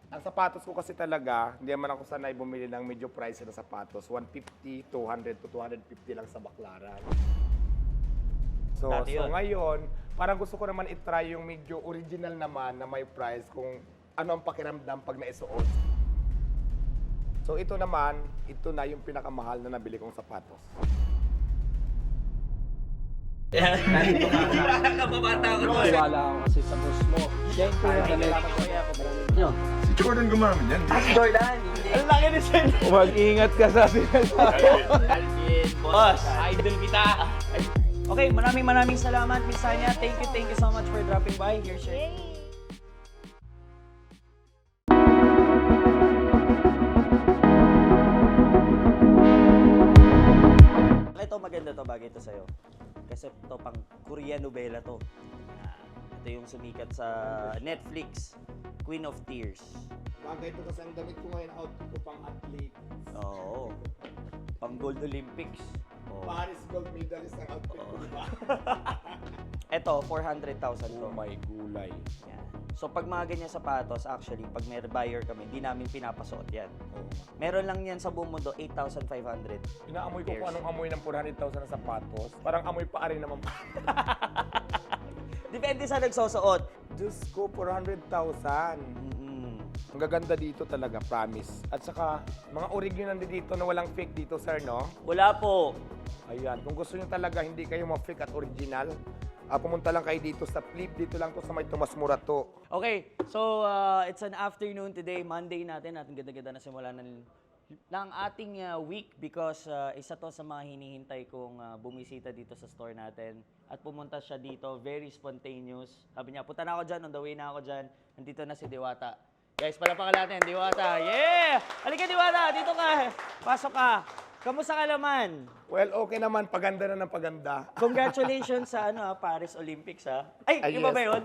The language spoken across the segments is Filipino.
Ang sapatos ko kasi talaga, hindi naman ako sanay bumili ng medyo price na sapatos. 150, 200 to 250 lang sa Baklaran. So ngayon, parang gusto ko naman itry yung medyo original naman na may price kung ano ang pakiramdam pag naisuot. So ito naman, ito na yung pinakamahal na nabili kong sapatos. Kababata ko to. Wala ako kasi sa boss mo. Thank you. Si Jordan gumamit yan. Jordan, hindi. Ang laki ni Sen. Mag-ingat ka sa sinasabi. Boss, idol kita. Okay, maraming salamat, Miss Sanya. Thank you so much for dropping by. Here's your... Ito maganda to, bagay to sa'yo. Kasi to pang Korean novela to. Ito yung sumikat sa Netflix, Queen of Tears. Bagay ito kasi ang damit ko ngayon, outfit ko pang athlete. Oo. Pang Gold Olympics. Oo. Paris gold medalist ang outfit ko, diba? Ito, 400,000 to. Oh my gulay. Yan. So pag mga ganyan sapatos, actually, pag may buyer kami, hindi namin pinapasuot yan. Oh. Meron lang yan sa buong mundo, 8,500. Inaamoy ko Pairs. kung anong amoy ng 400,000 na sapatos. Parang amoy pa rin naman. Depende sa nagsusuot. Diyos ko, 400,000. Ang gaganda dito talaga, promise. At saka, mga original dito na walang fake dito, sir, no? Wala po. Ayan, kung gusto nyo talaga hindi kayo ma-fake at original, pumunta lang kayo dito sa Flip. Dito lang to sa may Tomas Morato. Okay, so it's an afternoon today, Monday natin. At ang ganda-ganda na simula ng ating week because isa to sa mga hinihintay kong bumisita dito sa store natin. At pumunta siya dito, very spontaneous. Sabi niya, punta na ako dyan, on the way na ako dyan. Nandito na si Diwata. Guys, palapakan natin, Diwata. Yeah! Halika, Diwata, dito ka. Pasok ka. Kamusta ka naman? Well, okay naman. Paganda na ng paganda. Congratulations sa Paris Olympics, ha? Ay, iba yes. ba yun?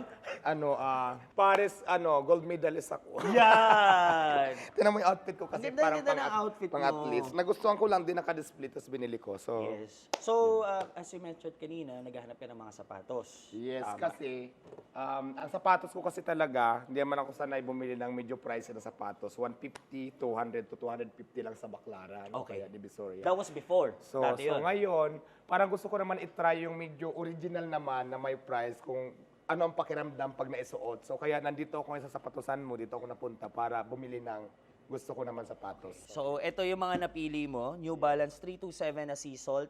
Paris, gold medalist ako. Yan! Tinan mo yung outfit ko kasi Ganda, parang ganda ng outfit mo. pang-athletes. Nagustuhan ko lang din naka-display, tapos binili ko. So, Yes. So, as you mentioned kanina, naghahanap ka ng mga sapatos. yes, Tama. kasi ang sapatos ko kasi talaga, hindi naman ako sanay bumili ng medyo price na sapatos. 150, 200 to 250 lang sa Baklaran. Okay. Kaya Divisoria. That was before. So Dati yun. ngayon, parang gusto ko naman itry yung medyo original naman na may price kung ano ang pakiramdam pag naisuot. So kaya nandito ako ngayon sa sapatosan mo, dito ako napunta para bumili ng gusto ko naman sapatos. So, ito yung mga napili mo. New Balance 327 na sea salt.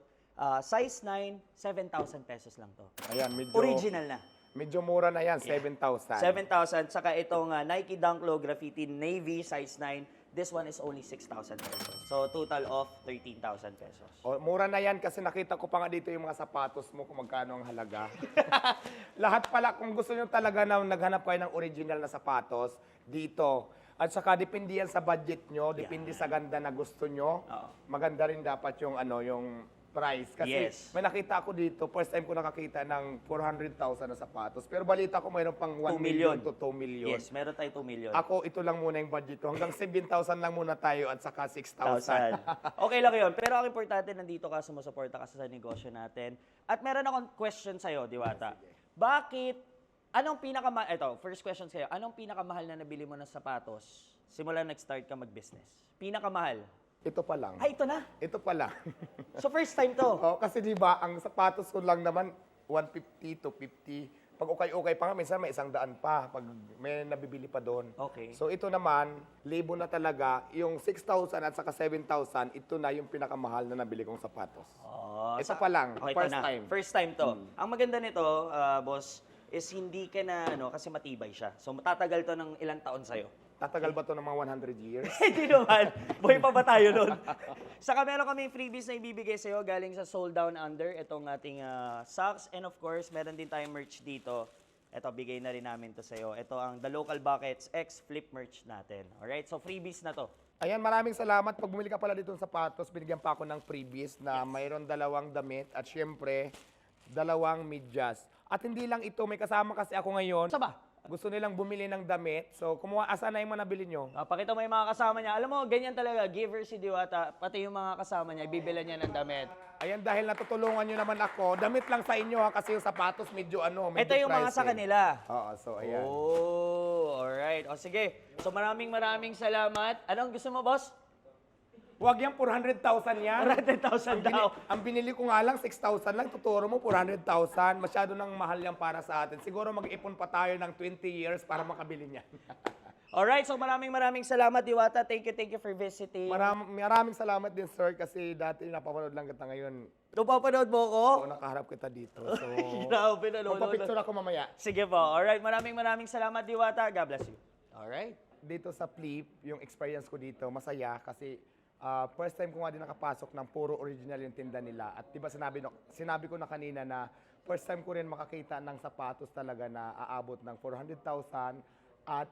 Size 9, 7,000 pesos lang to. Ayan, medyo Original na. Medyo mura na yan, 7,000. 7,000. Saka itong Nike Dunk Low Graffiti Navy size 9. This one is only 6,000 pesos. So, total of 13,000 pesos. O, mura na yan kasi nakita ko pa nga dito yung mga sapatos mo kung magkano ang halaga. Lahat pala, kung gusto nyo talaga na naghanap kayo ng original na sapatos, dito. At saka depende yan sa budget nyo, depende sa ganda na gusto nyo. Oo. Maganda rin dapat yung yung price. Kasi Yes. may nakita ako dito, first time ko nakakita ng 400,000 na sapatos. Pero balita ko mayroon pang 1 2 million million. to 2 million. Yes, meron tayo 2 million. Ako, ito lang muna yung budget ko. Hanggang 7,000 lang muna tayo at saka 6,000. Okay lang yun. Pero ang importante, nandito ka, sumusuporta ka sa negosyo natin. At meron akong question sa'yo, Diwata. Bakit, ito, first question sa'yo. Anong pinakamahal na nabili mo ng sapatos simula nag-start ka mag-business? Pinakamahal? Ito pa lang. Ay, ito na. Ito pa lang. So, first time to. Oh, kasi di ba ang sapatos ko lang naman 150 to 50. Pag ukay-ukay pa nga, minsan may 100 pa. Pag may nabibili pa doon. Okay. So ito naman, libo na talaga. Yung 6,000 at saka 7,000, ito na yung pinakamahal na nabili kong sapatos. Oh, Ito pa lang. Okay, First ito na. time. First time to. Ang maganda nito, boss, is hindi ka na, kasi matibay siya. So, matatagal to ng ilang taon sa'yo. Tatagal ba to ng mga 100 years? Hindi naman. Boy pa ba tayo nun? Saka meron kami freebies na ibibigay sa'yo galing sa Soul Down Under. Itong ating socks. And of course, meron din tayong merch dito. Ito, bigay na rin namin to sa'yo. Ito ang The Local Buckets X Flip merch natin. Alright? So, freebies na to. Ayan, maraming salamat. Pag bumili ka pala dito ng sapatos, binigyan pa ako ng freebies na mayroon 2 damit at syempre, 2 medyas. At hindi lang ito, may kasama kasi ako ngayon. Sa ba? gusto nilang bumili ng damit. So, asan na yung mga nabili nyo? Pakita mo yung mga kasama niya. Alam mo, ganyan talaga, giver si Diwata, pati yung mga kasama niya, bibila niya ng damit. Ayan, dahil natutulungan nyo naman ako, damit lang sa inyo ha, kasi yung sapatos medyo medyo Ito yung mga sa pricey. kanila. Oo, so ayan. Oh, alright. O sige. So maraming salamat. Anong gusto mo, boss? Huwag yan, 400,000 yan. 400,000 daw. Ang binili ko nga lang, 6,000 lang. Tuturo mo, 400,000. Masyado nang mahal yan para sa atin. Siguro mag-ipon pa tayo ng 20 years para makabili niyan. Alright, so maraming salamat, Diwata. Thank you for visiting. Maraming salamat din, sir, kasi dati napapanood lang kita ngayon. Napapanood mo ko? Oo, nakaharap kita dito. So, Grabe, nanonood. magpapicture ako mamaya. Sige po. Alright, maraming salamat, Diwata. God bless you. Alright. Dito sa Flip, yung experience ko dito, masaya kasi first time ko nga din nakapasok ng puro original yung tinda nila. At diba sinabi ko na kanina na first time ko rin makakita ng sapatos talaga na aabot ng 400,000 at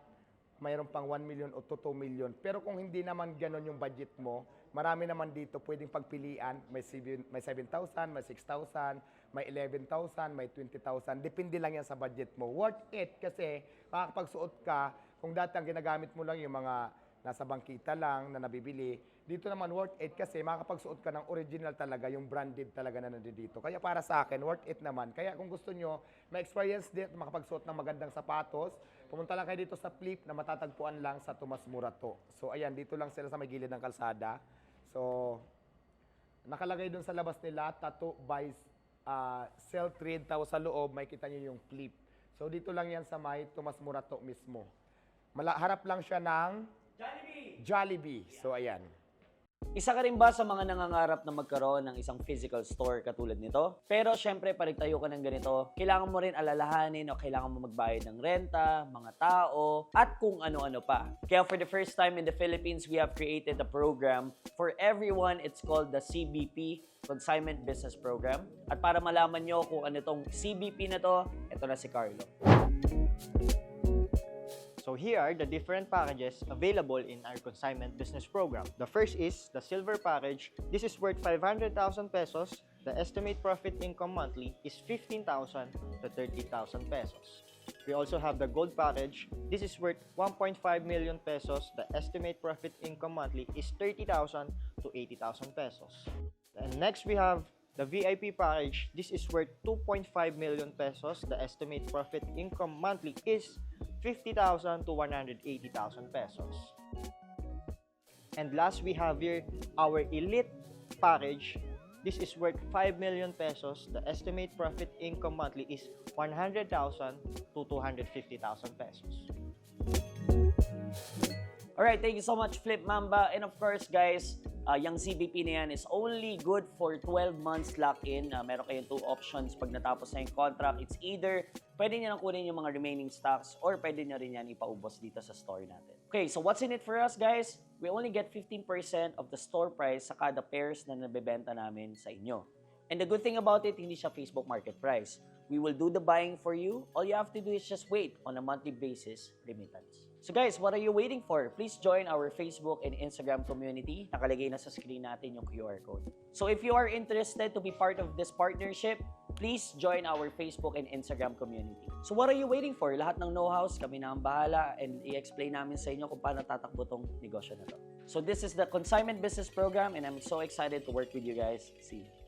mayroon pang 1 million o 2 million. Pero kung hindi naman ganon yung budget mo, marami naman dito pwedeng pagpilian. May 7,000, may 6,000, may 11,000, may 20,000. Depende lang yan sa budget mo. Worth it kasi makakapagsuot ka. Kung dati ang ginagamit mo lang yung mga nasa bangkita lang na nabibili, dito naman worth it kasi makakapagsuot ka ng original talaga, yung branded talaga na nandito. Kaya para sa akin, worth it naman. Kaya kung gusto nyo, ma-experience din at makapagsuot ng magandang sapatos, pumunta lang kayo dito sa Flip na matatagpuan lang sa Tomas Morato. So ayan, dito lang sila sa may gilid ng kalsada. So, nakalagay dun sa labas nila, tattoo by sell trade, tapos sa loob, may kita nyo yung Flip. So dito lang yan sa may Tomas Morato mismo. Harap lang siya ng Jollibee. So ayan. Isa ka rin ba sa mga nangangarap na magkaroon ng isang physical store katulad nito? Pero syempre, tayo ka ng ganito, kailangan mo rin alalahanin o kailangan mo magbayad ng renta, mga tao, at kung ano-ano pa. Kaya for the first time in the Philippines, we have created a program for everyone. It's called the CBP, Consignment Business Program. At para malaman nyo kung ano itong CBP na to, ito na si Carlo. So here are the different packages available in our consignment business program. The first is the silver package. This is worth 500,000 pesos. The estimate profit income monthly is 15,000 to 30,000 pesos. We also have the gold package. This is worth 1.5 million pesos. The estimate profit income monthly is 30,000 to 80,000 pesos. And next we have the VIP package. This is worth 2.5 million pesos. The estimate profit income monthly is 50,000 to 180,000 pesos. And last, we have here our elite package. This is worth 5 million pesos. The estimate profit income monthly is 100,000 to 250,000 pesos. Alright, thank you so much, Flip Mamba. And of course, guys, yung CBP na yan is only good for 12 months lock-in. Meron kayong 2 options pag natapos na yung contract. It's either pwede nyo nang kunin yung mga remaining stocks or pwede nyo rin yan ipaubos dito sa store natin. Okay, so what's in it for us, guys? We only get 15% of the store price sa kada pairs na nabebenta namin sa inyo. And the good thing about it, hindi siya Facebook market price. We will do the buying for you. All you have to do is just wait on a monthly basis remittance. So guys, what are you waiting for? Please join our Facebook and Instagram community. Nakalagay na sa screen natin yung QR code. So if you are interested to be part of this partnership, please join our Facebook and Instagram community. So what are you waiting for? Lahat ng know-hows, kami na ang bahala and i-explain namin sa inyo kung paano tatakbo tong negosyo na to. So this is the Consignment Business Program and I'm so excited to work with you guys. See you.